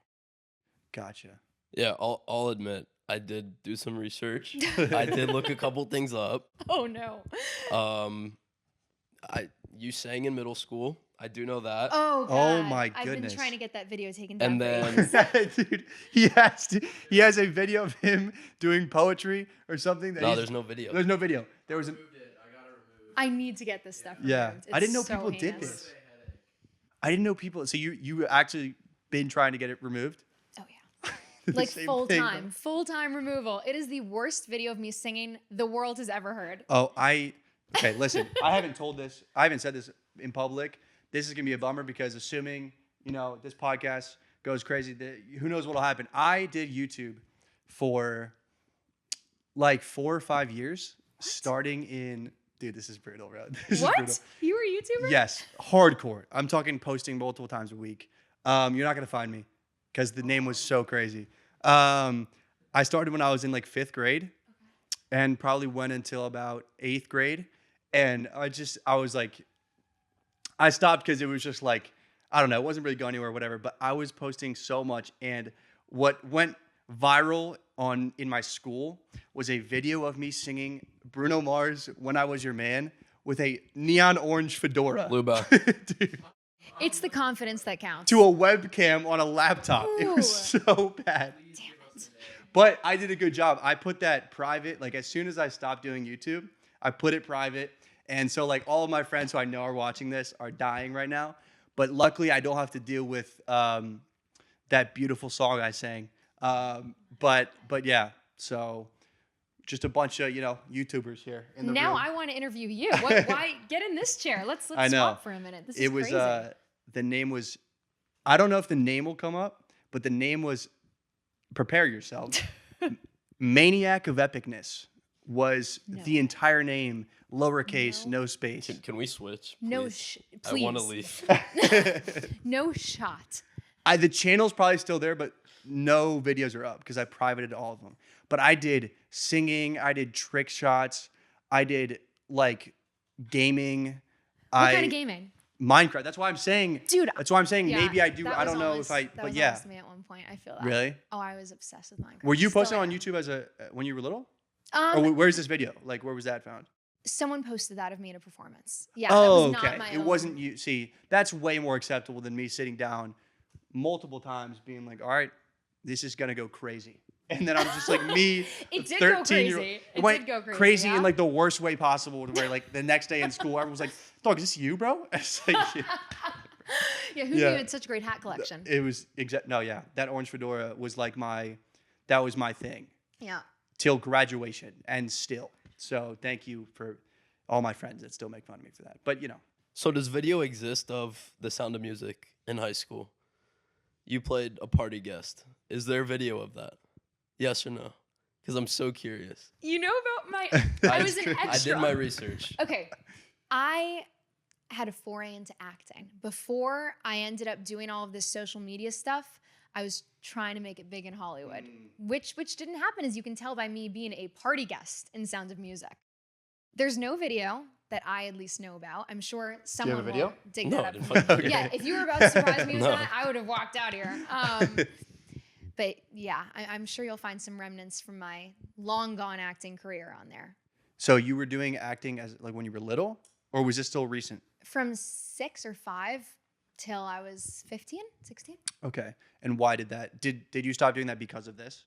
Gotcha. Yeah, I'll admit, I did do some research. I did look a couple things up. Oh no. You sang in middle school. I do know that. Oh God. Oh, my I've been goodness. trying to get that video taken down. And for then- ages. Dude, he has a video of him doing poetry or something. That No, he's- there's no video. There's no video. There was a I need to get this stuff removed. yeah. I It's didn't know so people did heinous. this. I didn't know people. So you actually been trying to get it removed? Oh yeah. The Like same full thing, time removal. It is the worst video of me singing the world has ever heard. Oh, okay. Listen, I haven't said this in public this is gonna be a bummer because assuming this podcast goes crazy, who knows what'll happen. I did YouTube for like 4 or 5 years, starting in. Dude, this is brutal, bro. This is brutal. What? You were a YouTuber? Yes, hardcore. I'm talking posting multiple times a week. You're not gonna find me because the name was so crazy. I started when I was in like 5th grade, and probably went until about 8th grade, and I was like, I stopped because it was just like, I don't know, it wasn't really going anywhere or whatever. But I was posting so much, and what went viral in my school was a video of me singing Bruno Mars' "When I Was Your Man" with a neon orange fedora. Luba. Dude, It's the confidence that counts. to a webcam on a laptop. It was so bad. Damn it. But I did a good job. I put that private, like as soon as I stopped doing YouTube, I put it private. And so like all of my friends who I know are watching this are dying right now. But luckily I don't have to deal with that beautiful song I sang. But yeah, so just a bunch of, YouTubers here in the Now room. I want to interview you. Why get in this chair? Let's I know. swap for a minute. This is It was, crazy. the name was, I don't know if the name will come up, but the name was, prepare yourself. Maniac of Epicness was No. the entire name, lowercase, no space. Can we switch? No, please? I please. want to leave. No shot. The channel's probably still there, but no videos are up because I privated all of them. But I did singing, I did trick shots, I did like gaming. What kind of gaming? Minecraft. That's why I'm saying, Dude, that's why I'm saying yeah, maybe I do. that I was don't know almost- if I, that but was yeah. almost me at one point. I feel that. Really? Oh, I was obsessed with Minecraft. Were you Still posting on am. YouTube when you were little? Um, Or where's this video? Like, where was that found? someone posted that of me in a performance. Yeah, Oh, that was okay. not my It own. wasn't you. See, that's way more acceptable than me sitting down multiple times being like, all right, this is going to go crazy. And then I'm just like, me, It did go 13-year-old. crazy. It It went did go crazy, crazy yeah? in like the worst way possible to where like the next day in school, everyone was like, dog, is this you, bro? It's like, yeah. Yeah, who knew Yeah. you had such a great hat collection? It was no, yeah. That orange fedora was like that was my thing Yeah. till graduation and still. So thank you for all my friends that still make fun of me for that. But So does video exist of The Sound of Music in high school? You played a party guest. Is there video of that? Yes or no? Because I'm so curious. You know about my... I was an I extra. did my research. Okay. I had a foray into acting. Before I ended up doing all of this social media stuff, I was trying to make it big in Hollywood, which didn't happen, as you can tell by me being a party guest in Sound of Music. There's no video that I at least know about. I'm sure someone video? will dig No, that I up. didn't for me. fucking do. Yeah, if you were about to surprise me with No. that, I would have walked out here. But yeah, I'm sure you'll find some remnants from my long gone acting career on there. So you were doing acting as like when you were little, or was this still recent? From 6 or 5 till I was 15, 16. Okay. And why did that? Did you stop doing that because of this?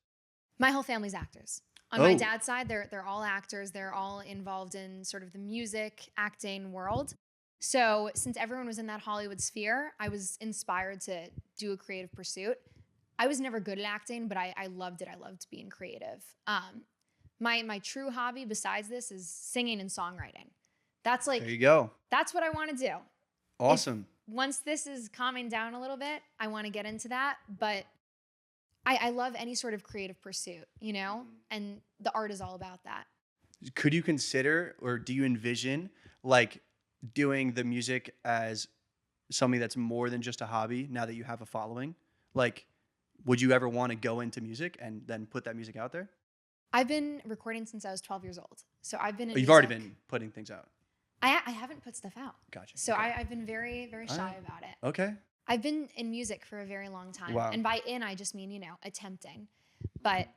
My whole family's actors. On my Oh. dad's side, they're all actors. They're all involved in sort of the music acting world. So since everyone was in that Hollywood sphere, I was inspired to do a creative pursuit. I was never good at acting, but I loved it. I loved being creative. My true hobby besides this is singing and songwriting. That's like There you go. that's what I want to do. Awesome. Once this is calming down a little bit, I want to get into that. But I love any sort of creative pursuit, and the art is all about that. Could you consider, or do you envision like doing the music as something that's more than just a hobby now that you have a following? Like, would you ever want to go into music and then put that music out there? I've been recording since I was 12 years old. So I've been in You've already music. been putting things out. I haven't put stuff out. Gotcha. So Okay. I've been very, very shy Alright. about it. Okay. I've been in music for a very long time. Wow. And by in, I just mean, attempting. But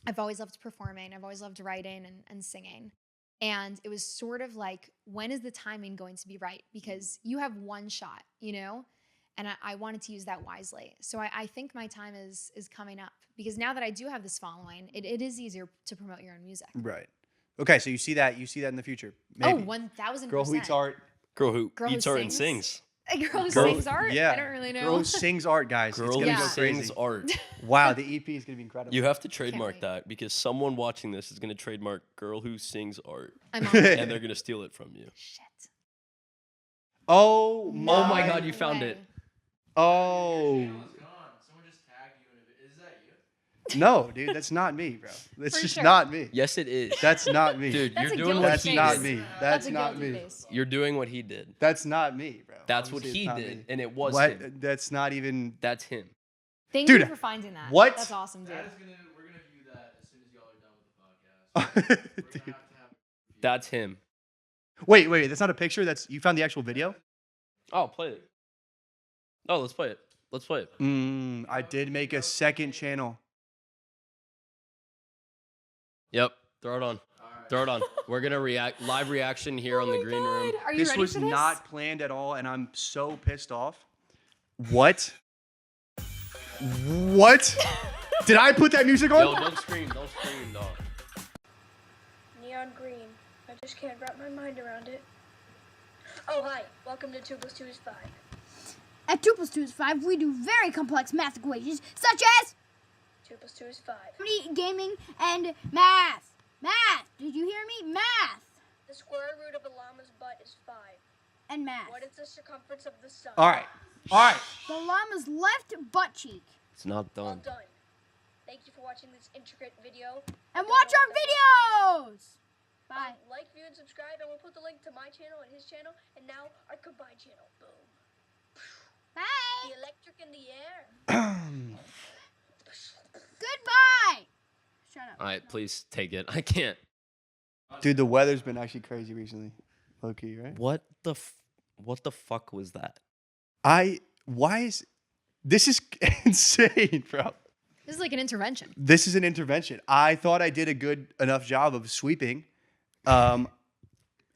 I've always loved performing. I've always loved writing and singing. And it was sort of like, when is the timing going to be right? Because you have one shot, And I wanted to use that wisely. So I think my time is coming up. Because now that I do have this following, it is easier to promote your own music. Right. Okay. So you see that in the future. Maybe. Oh, 1,000%. Girl who eats art. Girl who Girl who eats art and sings? sings. A girl who Girl- sings art? Yeah. I don't really know. Girl who sings art, guys. Girl it's who gonna Yeah. go crazy. sings art. Wow, the EP is gonna be incredible. You have to trademark wait. that because someone watching this is going to trademark "girl who sings art" I'm on it. and they're going to steal it from you. Shit. Oh No Oh my God, you found way. it. Oh. Someone just tagged you in it. Is that you? No, dude, that's not me, bro. That's For just sure. not me. Yes, it is. That's not me. Dude, That's you're a doing guilty what That's he not did. me. That's That's a not guilty me. face. You're doing what he did. That's not me, bro. That's what Obviously, he it's not did, me. and it was What? him. That's not even. That's him. Thank Dude, you for finding that. what? That's awesome, dude. We're gonna view that as soon as y'all are done with the podcast. Dude. That's him. Wait. That's not a picture. That's you found the actual video. Oh, play it. Oh, let's play it. Let's play it. I did make a second channel. Yep. Throw it on. Throw it on. We're gonna react live reaction here on the green room. Are you This ready was for this? not planned at all, and I'm so pissed off. What? What? Did I put that music on? Yo, don't scream, dog. Neon green. I just can't wrap my mind around it. Oh, hi. Welcome to 2 + 2 is 5. At 2 + 2 is 5, we do very complex math equations, such as 2 + 2 is 5. gaming and math. Math! Did you hear me? Math! The square root of a llama's butt is 5. And math. What is the circumference of the sun? All right. The llama's left butt cheek. It's not Well done. done. Thank you for watching this intricate video. And watch our videos! Bye. Like, view, and subscribe, and we'll put the link to my channel and his channel, and now our combined channel. Boom. Bye! The electric in the air. Goodbye! Shut up. All right, please take it. I can't. Dude, the weather's been actually crazy recently. Low key, right? What the fuck was that? This is insane, bro. This is like an intervention. This is an intervention. I thought I did a good enough job of sweeping.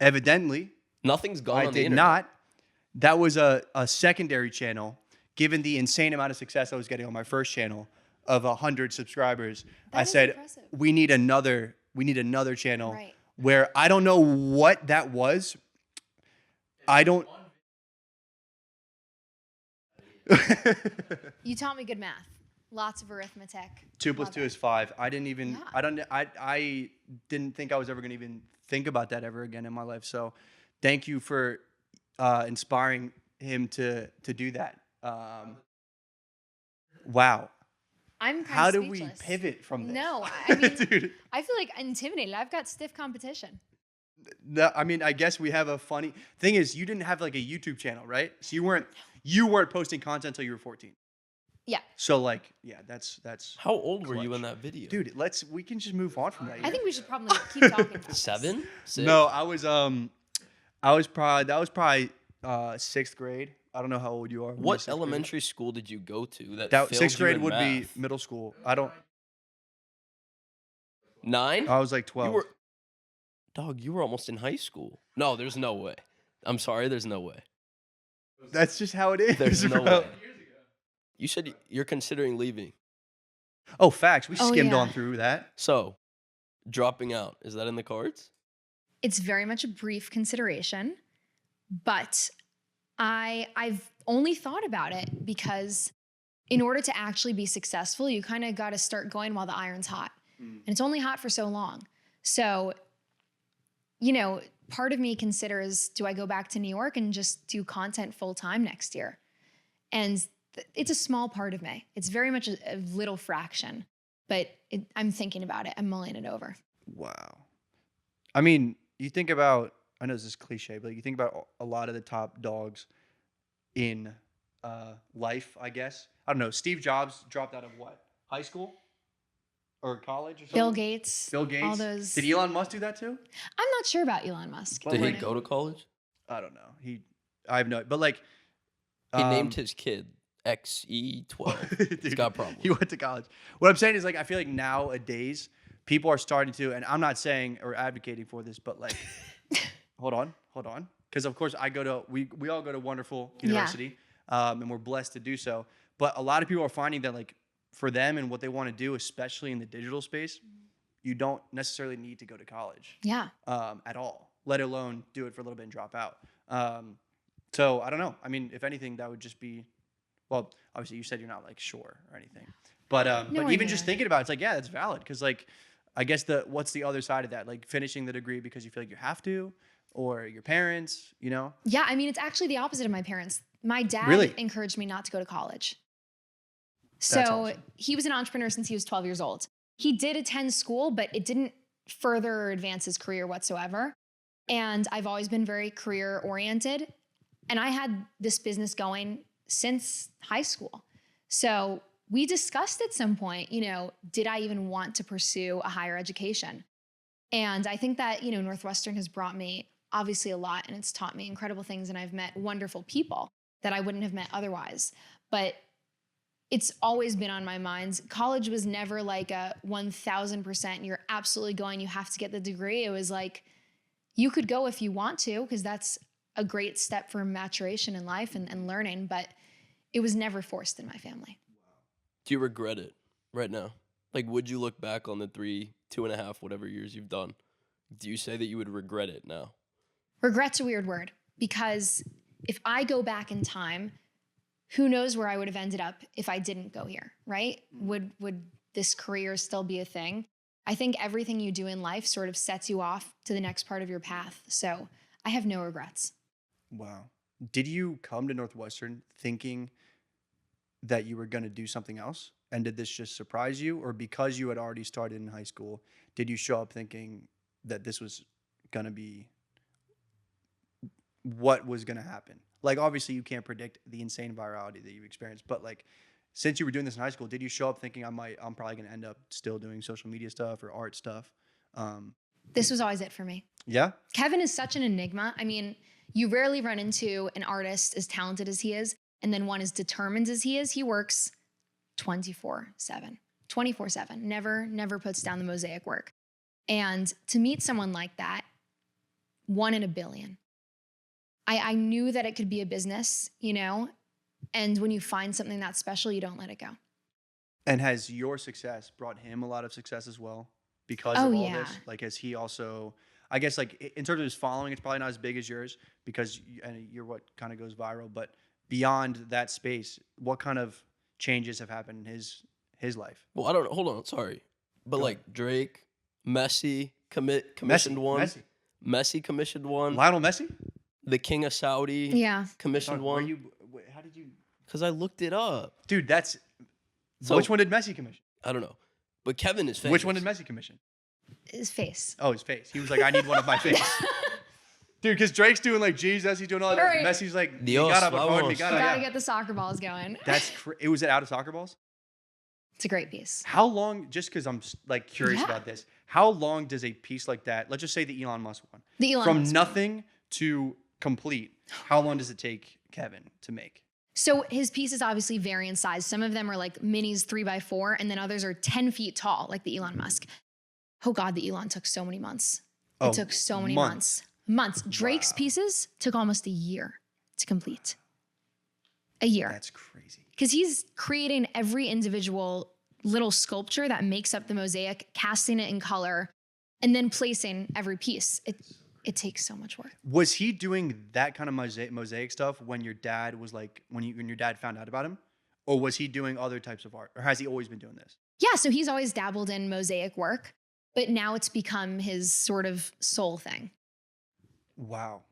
Evidently, Nothing's gone I on the did internet. not. That was a secondary channel. Given the insane amount of success I was getting on my first channel of 100 subscribers, I is said impressive. we need another channel Right. where I don't know what that was. I don't. You taught me good math. Lots of arithmetic. 2 + Love 2 it. is 5. I didn't even. Yeah. I didn't think I was ever gonna even think about that ever again in my life. So, thank you for inspiring him to do that. Wow. I'm kind How of do we speechless. pivot from this? No, I mean, dude. I feel like intimidated. I've got stiff competition. I mean, I guess we have a funny thing. Is you didn't have like a YouTube channel, right? So you weren't posting content until you were 14. Yeah. So like, yeah, that's How old were you Clutch. in that video? dude. We can just move on from that. I think we should probably keep talking about this. 7? 6? No, that was probably 6th grade. I don't know how old you are. when you're What 6th grade. elementary school did you go to that That failed 6th grade you in would math? be middle school. I don't. 9? I was like 12. You were, dog, you were almost in high school. No, there's no way. I'm sorry, there's no way. That's just how it is. There's no bro. way. You said you're considering leaving. Oh, facts. We Oh, skimmed yeah. on through that. So, dropping out, is that in the cards? It's very much a brief consideration, but I've only thought about it because in order to actually be successful, you kind of got to start going while the iron's hot. And it's only hot for so long. So, part of me considers, do I go back to New York and just do content full time next year? And it's a small part of me. It's very much a little fraction, but I'm thinking about it. I'm mulling it over. Wow. I mean, you think about, I know this is cliche, but you think about a lot of the top dogs in life, I guess. I don't know. Steve Jobs dropped out of what? High school? Or college or something? Bill Gates. Bill Gates? All those. Did Elon Musk do that too? I'm not sure about Elon Musk. Well, Did he wait. go to college? I don't know. I have no, but like. He named his kid XE12. He's Dude, got problems. He went to college. What I'm saying is, like, I feel like nowadays people are starting to, and I'm not saying or advocating for this, but like, hold on, because of course we all go to wonderful university, and we're blessed to do so. But a lot of people are finding that like for them and what they want to do, especially in the digital space, you don't necessarily need to go to college Yeah. at all, let alone do it for a little bit and drop out. So I don't know. I mean, if anything, that would just be. Well, obviously, you said you're not like sure or anything, but Nowhere even just near. thinking about it, it's like, yeah, that's valid because like, I guess what's the other side of that? Like finishing the degree because you feel like you have to, or your parents, you know? Yeah, I mean, it's actually the opposite of my parents. My dad Really? encouraged me not to go to college. That's So awesome. he was an entrepreneur since he was 12 years old. He did attend school, but it didn't further or advance his career whatsoever. And I've always been very career oriented. And I had this business going since high school. So we discussed at some point, you know, did I even want to pursue a higher education? And I think that, you know, Northwestern has brought me obviously a lot, and it's taught me incredible things, and I've met wonderful people that I wouldn't have met otherwise. But it's always been on my mind. College was never like a 1000%, you're absolutely going, you have to get the degree. It was like, you could go if you want to, because that's a great step for maturation in life and learning, but it was never forced in my family. Do you regret it right now? Like, would you look back on the 3, 2.5, whatever years you've done? Do you say that you would regret it now? Regret's a weird word, because if I go back in time, who knows where I would have ended up if I didn't go here, right? Would this career still be a thing? I think everything you do in life sort of sets you off to the next part of your path. So I have no regrets. Wow. Did you come to Northwestern thinking that you were going to do something else? And did this just surprise you? Or because you had already started in high school, did you show up thinking that this was going to be what was going to happen? Like, obviously, you can't predict the insane virality that you experienced. But, like, since you were doing this in high school, did you show up thinking I'm probably going to end up still doing social media stuff or art stuff? This was always it for me. Yeah? Kevin is such an enigma. I mean, you rarely run into an artist as talented as he is, and then one as determined as he is. He works 24/7, 24/7, never puts down the mosaic work. And to meet someone like that, 1 in a billion. I knew that it could be a business, you know, and when you find something that special, you don't let it go. And has your success brought him a lot of success as well because Oh, of all yeah. this? Like, has he also, I guess, like, in terms of his following, it's probably not as big as yours because and you're what kind of goes viral. But beyond that space, what kind of changes have happened in his life? Well, I don't know. Hold on. Sorry. But, Go like, Drake, Messi commissioned one. Messi. Messi commissioned one. Lionel Messi? The King of Saudi Yeah. commissioned Dog, one. how did you? Because I looked it up. Dude, that's. So- Which one did Messi commission? I don't know. But Kevin is famous. Which one did Messi commission? His face. Oh, his face. He was like, I need one of my face. Dude, because Drake's doing like Jesus, he's doing all that. Right. Messi's like, Dios, vamos. You gotta get the soccer balls going. That's it was it out of soccer balls? It's a great piece. How long? Just because I'm like curious Yeah. about this. How long does a piece like that? Let's just say the Elon Musk one. The Elon From Musk one. nothing to complete. How long does it take Kevin to make? So his pieces obviously vary in size. Some of them are like minis 3x4, and then others are 10 feet tall, like the Elon Musk. Oh God, the Elon took so many months. It took so many months. Drake's pieces took almost a year to complete. A year. That's crazy. Because he's creating every individual little sculpture that makes up the mosaic, casting it in color, and then placing every piece. It takes so much work. Was he doing that kind of mosaic stuff when your dad was like when your dad found out about him, or was he doing other types of art, or has he always been doing this? Yeah, so he's always dabbled in mosaic work, but now it's become his sort of soul thing. Wow,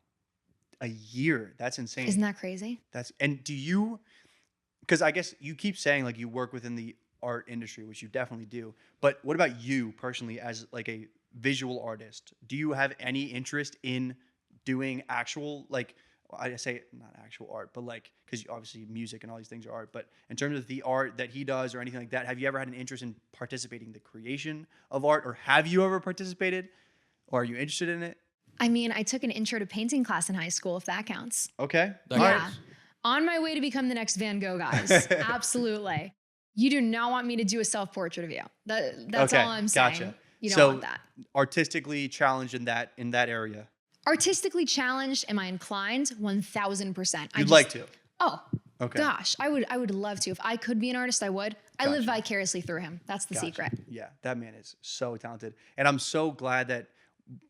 a year. That's insane. Isn't that crazy? And do you? Because I guess you keep saying like you work within the art industry, which you definitely do. But what about you personally as like a visual artist? Do you have any interest in doing actual, like, I say not actual art, but like, because obviously music and all these things are art, but in terms of the art that he does or anything like that, have you ever had an interest in participating in the creation of art, or have you ever participated, or are you interested in it? I mean, I took an intro to painting class in high school, if that counts. Okay. That All Yeah. right. On my way to become the next Van Gogh, guys. Absolutely. You do not want me to do a self-portrait of you. That's Okay, all I'm saying. gotcha. You don't So- want that. Artistically challenged in that area. Artistically challenged, am I inclined? 1000%. You'd like to. Oh, Okay. gosh. I would love to. If I could be an artist, I would. I live Gotcha. vicariously through him. That's the Gotcha. secret. Yeah, that man is so talented. And I'm so glad that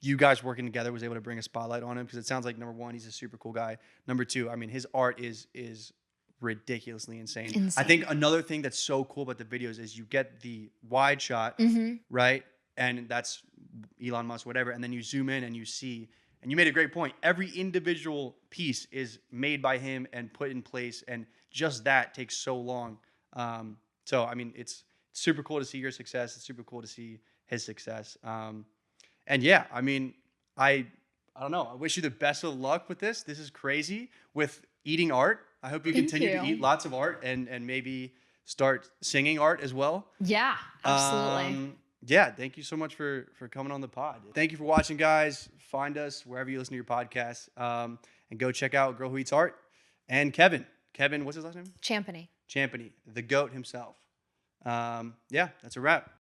you guys working together was able to bring a spotlight on him, because it sounds like, number one, he's a super cool guy. Number two, I mean, his art is ridiculously insane. I think another thing that's so cool about the videos is you get the wide shot, Mm-hmm. right? And that's Elon Musk, whatever. And then you zoom in and you see And you made a great point. Every individual piece is made by him and put in place, and just that takes so long. So, I mean, it's super cool to see your success. It's super cool to see his success. And yeah, I mean, I don't know. I wish you the best of luck with this. This is crazy with eating art. I hope you Thank continue to you. eat lots of art and maybe start singing art as well. Yeah, absolutely. Yeah, thank you so much for coming on the pod. Thank you for watching, guys. Find us wherever you listen to your podcasts, and go check out Girl Who Eats Art and Kevin. Kevin, what's his last name? Champany. Champany, the GOAT himself. Yeah, that's a wrap.